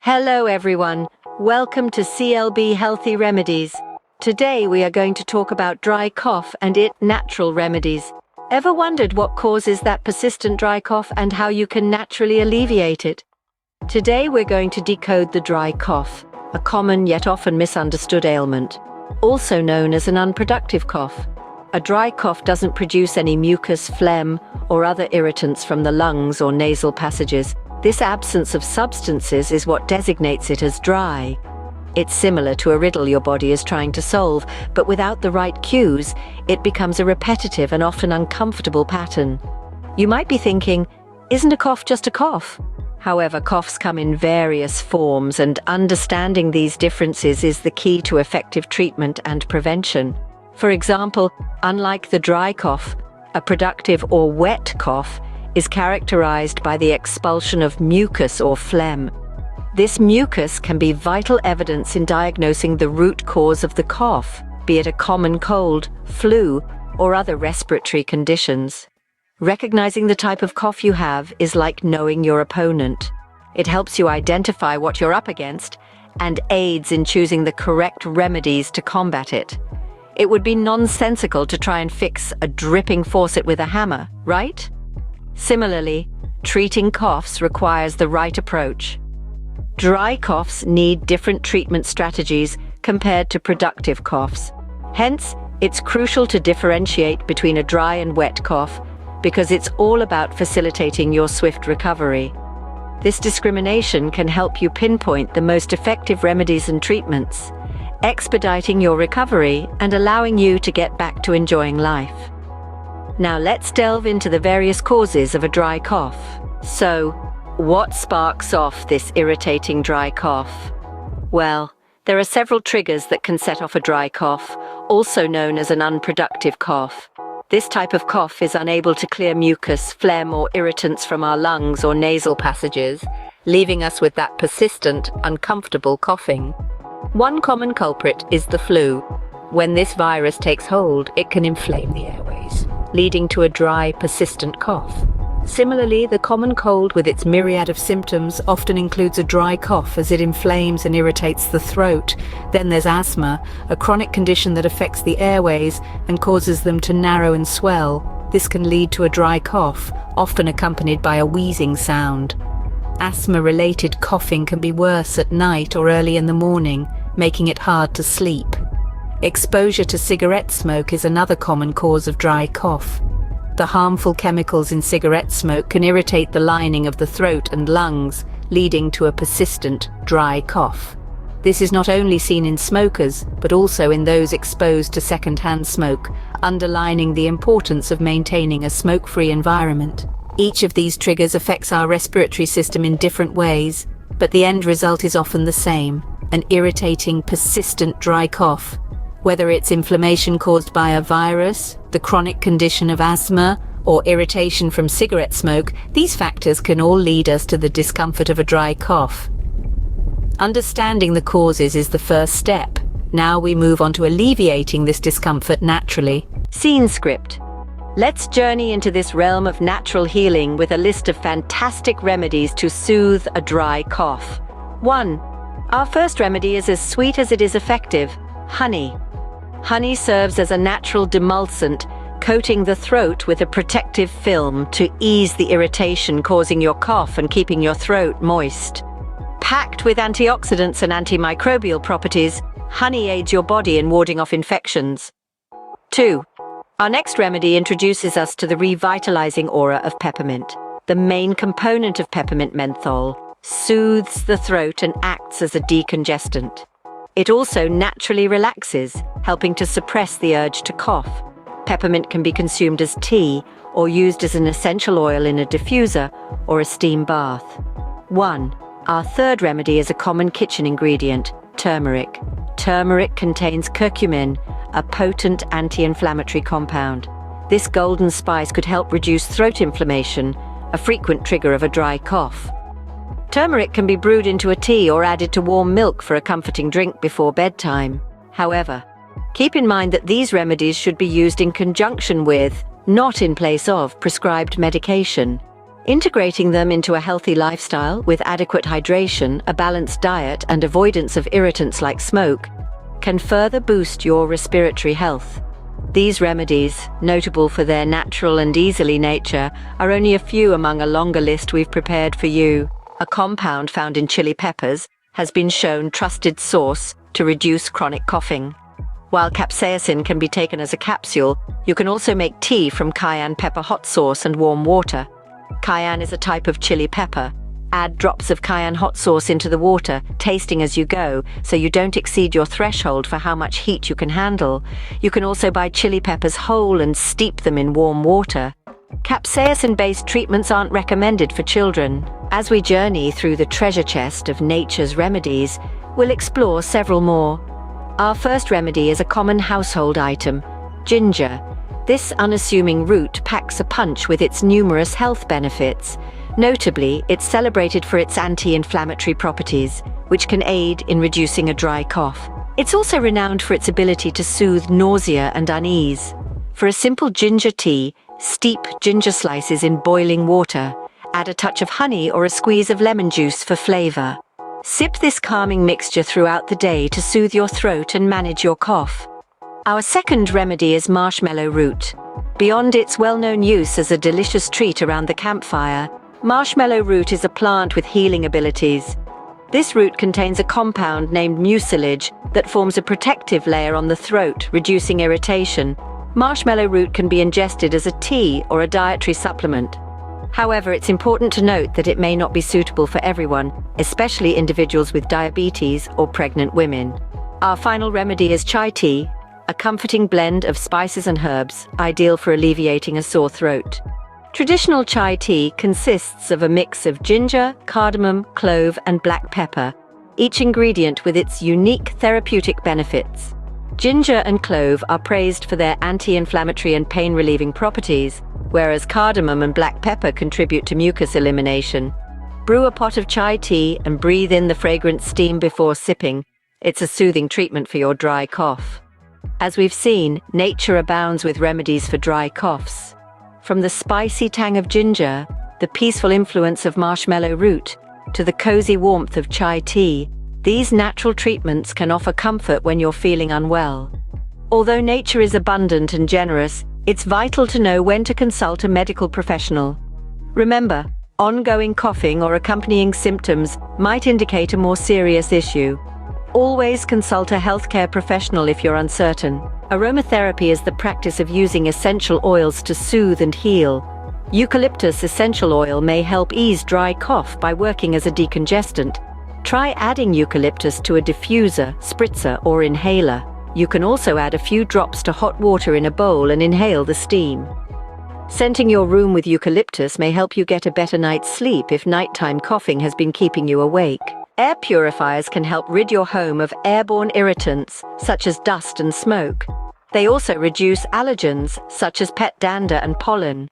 Hello everyone, welcome to CLB Healthy Remedies. Today we are going to talk about dry cough and its natural remedies. Ever wondered what causes that persistent dry cough and how you can naturally alleviate it? Today we're going to decode the dry cough, a common yet often misunderstood ailment, also known as an unproductive cough. A dry cough doesn't produce any mucus, phlegm, or other irritants from the lungs or nasal passages. This absence of substances is what designates it as dry. It's similar to a riddle your body is trying to solve, but without the right cues, it becomes a repetitive and often uncomfortable pattern. You might be thinking, isn't a cough just a cough? However, coughs come in various forms, and understanding these differences is the key to effective treatment and prevention. For example, unlike the dry cough, a productive or wet cough is characterized by the expulsion of mucus or phlegm. This mucus can be vital evidence in diagnosing the root cause of the cough, be it a common cold, flu, or other respiratory conditions. Recognizing the type of cough you have is like knowing your opponent. It helps you identify what you're up against and aids in choosing the correct remedies to combat it. It would be nonsensical to try and fix a dripping faucet with a hammer, right? Similarly, treating coughs requires the right approach. Dry coughs need different treatment strategies compared to productive coughs. Hence, it's crucial to differentiate between a dry and wet cough because it's all about facilitating your swift recovery. This discrimination can help you pinpoint the most effective remedies and treatments, expediting your recovery and allowing you to get back to enjoying life. Now let's delve into the various causes of a dry cough. So, what sparks off this irritating dry cough? Well, there are several triggers that can set off a dry cough, also known as an unproductive cough. This type of cough is unable to clear mucus, phlegm, or irritants from our lungs or nasal passages, leaving us with that persistent, uncomfortable coughing. One common culprit is the flu. When this virus takes hold, it can inflame the airways, leading to a dry, persistent cough. Similarly, the common cold with its myriad of symptoms often includes a dry cough as it inflames and irritates the throat. Then there's asthma, a chronic condition that affects the airways and causes them to narrow and swell. This can lead to a dry cough, often accompanied by a wheezing sound. Asthma-related coughing can be worse at night or early in the morning, making it hard to sleep. Exposure to cigarette smoke is another common cause of dry cough. The harmful chemicals in cigarette smoke can irritate the lining of the throat and lungs, leading to a persistent dry cough. This is not only seen in smokers, but also in those exposed to second-hand smoke, underlining the importance of maintaining a smoke-free environment. Each of these triggers affects our respiratory system in different ways, but the end result is often the same: an irritating, persistent dry cough. Whether it's inflammation caused by a virus, the chronic condition of asthma, or irritation from cigarette smoke, these factors can all lead us to the discomfort of a dry cough. Understanding the causes is the first step. Now we move on to alleviating this discomfort naturally. Scene script. Let's journey into this realm of natural healing with a list of fantastic remedies to soothe a dry cough. 1. Our first remedy is as sweet as it is effective: honey. Honey serves as a natural demulcent, coating the throat with a protective film to ease the irritation causing your cough and keeping your throat moist. Packed with antioxidants and antimicrobial properties, honey aids your body in warding off infections. 2. Our next remedy introduces us to the revitalizing aura of peppermint. The main component of peppermint menthol soothes the throat and acts as a decongestant. It also naturally relaxes, helping to suppress the urge to cough. Peppermint can be consumed as tea or used as an essential oil in a diffuser or a steam bath. 1. Our third remedy is a common kitchen ingredient: turmeric. Turmeric contains curcumin, a potent anti-inflammatory compound. This golden spice could help reduce throat inflammation, a frequent trigger of a dry cough. Turmeric can be brewed into a tea or added to warm milk for a comforting drink before bedtime. However, keep in mind that these remedies should be used in conjunction with, not in place of, prescribed medication. Integrating them into a healthy lifestyle with adequate hydration, a balanced diet, and avoidance of irritants like smoke can further boost your respiratory health. These remedies, notable for their natural and easily nature, are only a few among a longer list we've prepared for you. A compound found in chili peppers has been shown trusted source to reduce chronic coughing. While capsaicin can be taken as a capsule, you can also make tea from cayenne pepper hot sauce and warm water. Cayenne is a type of chili pepper. Add drops of cayenne hot sauce into the water, tasting as you go, so you don't exceed your threshold for how much heat you can handle. You can also buy chili peppers whole and steep them in warm water. Capsaicin-based treatments aren't recommended for children. As we journey through the treasure chest of nature's remedies, we'll explore several more. Our first remedy is a common household item: ginger. This unassuming root packs a punch with its numerous health benefits. Notably, it's celebrated for its anti-inflammatory properties, which can aid in reducing a dry cough. It's also renowned for its ability to soothe nausea and unease. For a simple ginger tea, steep ginger slices in boiling water. Add a touch of honey or a squeeze of lemon juice for flavor. Sip this calming mixture throughout the day to soothe your throat and manage your cough. Our second remedy is marshmallow root. Beyond its well-known use as a delicious treat around the campfire, marshmallow root is a plant with healing abilities. This root contains a compound named mucilage that forms a protective layer on the throat, reducing irritation. Marshmallow root can be ingested as a tea or a dietary supplement. However, it's important to note that it may not be suitable for everyone, especially individuals with diabetes or pregnant women. Our final remedy is chai tea, a comforting blend of spices and herbs, ideal for alleviating a sore throat. Traditional chai tea consists of a mix of ginger, cardamom, clove, and black pepper, each ingredient with its unique therapeutic benefits. Ginger and clove are praised for their anti-inflammatory and pain-relieving properties, whereas cardamom and black pepper contribute to mucus elimination. Brew a pot of chai tea and breathe in the fragrant steam before sipping. It's a soothing treatment for your dry cough. As we've seen, nature abounds with remedies for dry coughs. From the spicy tang of ginger, the peaceful influence of marshmallow root, to the cozy warmth of chai tea, these natural treatments can offer comfort when you're feeling unwell. Although nature is abundant and generous, it's vital to know when to consult a medical professional. Remember, ongoing coughing or accompanying symptoms might indicate a more serious issue. Always consult a healthcare professional if you're uncertain. Aromatherapy is the practice of using essential oils to soothe and heal. Eucalyptus essential oil may help ease dry cough by working as a decongestant. Try adding eucalyptus to a diffuser, spritzer, or inhaler. You can also add a few drops to hot water in a bowl and inhale the steam. Scenting your room with eucalyptus may help you get a better night's sleep if nighttime coughing has been keeping you awake. Air purifiers can help rid your home of airborne irritants, such as dust and smoke. They also reduce allergens, such as pet dander and pollen.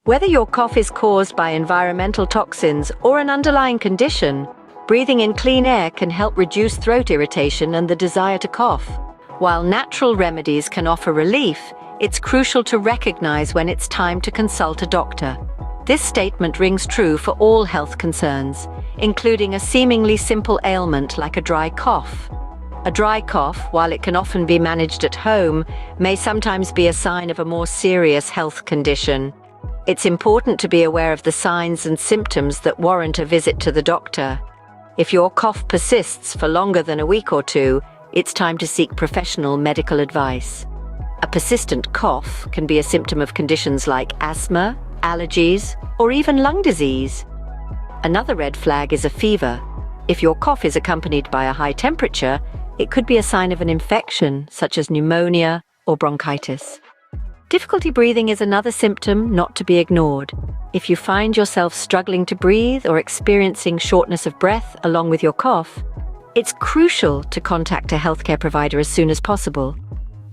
Whether your cough is caused by environmental toxins or an underlying condition, breathing in clean air can help reduce throat irritation and the desire to cough. While natural remedies can offer relief, it's crucial to recognize when it's time to consult a doctor. This statement rings true for all health concerns, including a seemingly simple ailment like a dry cough. A dry cough, while it can often be managed at home, may sometimes be a sign of a more serious health condition. It's important to be aware of the signs and symptoms that warrant a visit to the doctor. If your cough persists for longer than a week or two, it's time to seek professional medical advice. A persistent cough can be a symptom of conditions like asthma, allergies, or even lung disease. Another red flag is a fever. If your cough is accompanied by a high temperature, it could be a sign of an infection, such as pneumonia or bronchitis. Difficulty breathing is another symptom not to be ignored. If you find yourself struggling to breathe or experiencing shortness of breath along with your cough, it's crucial to contact a healthcare provider as soon as possible.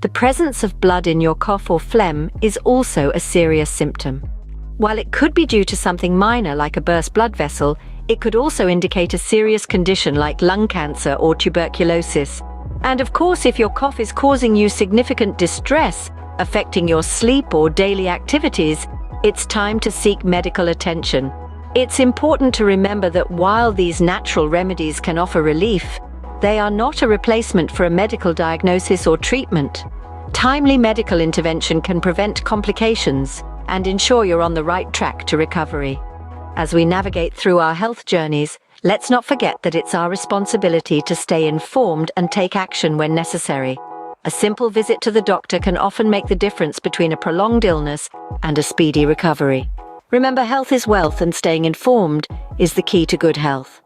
The presence of blood in your cough or phlegm is also a serious symptom. While it could be due to something minor like a burst blood vessel, it could also indicate a serious condition like lung cancer or tuberculosis. And of course, if your cough is causing you significant distress, affecting your sleep or daily activities, it's time to seek medical attention. It's important to remember that while these natural remedies can offer relief, they are not a replacement for a medical diagnosis or treatment. Timely medical intervention can prevent complications and ensure you're on the right track to recovery. As we navigate through our health journeys, let's not forget that it's our responsibility to stay informed and take action when necessary. A simple visit to the doctor can often make the difference between a prolonged illness and a speedy recovery. Remember, health is wealth, and staying informed is the key to good health.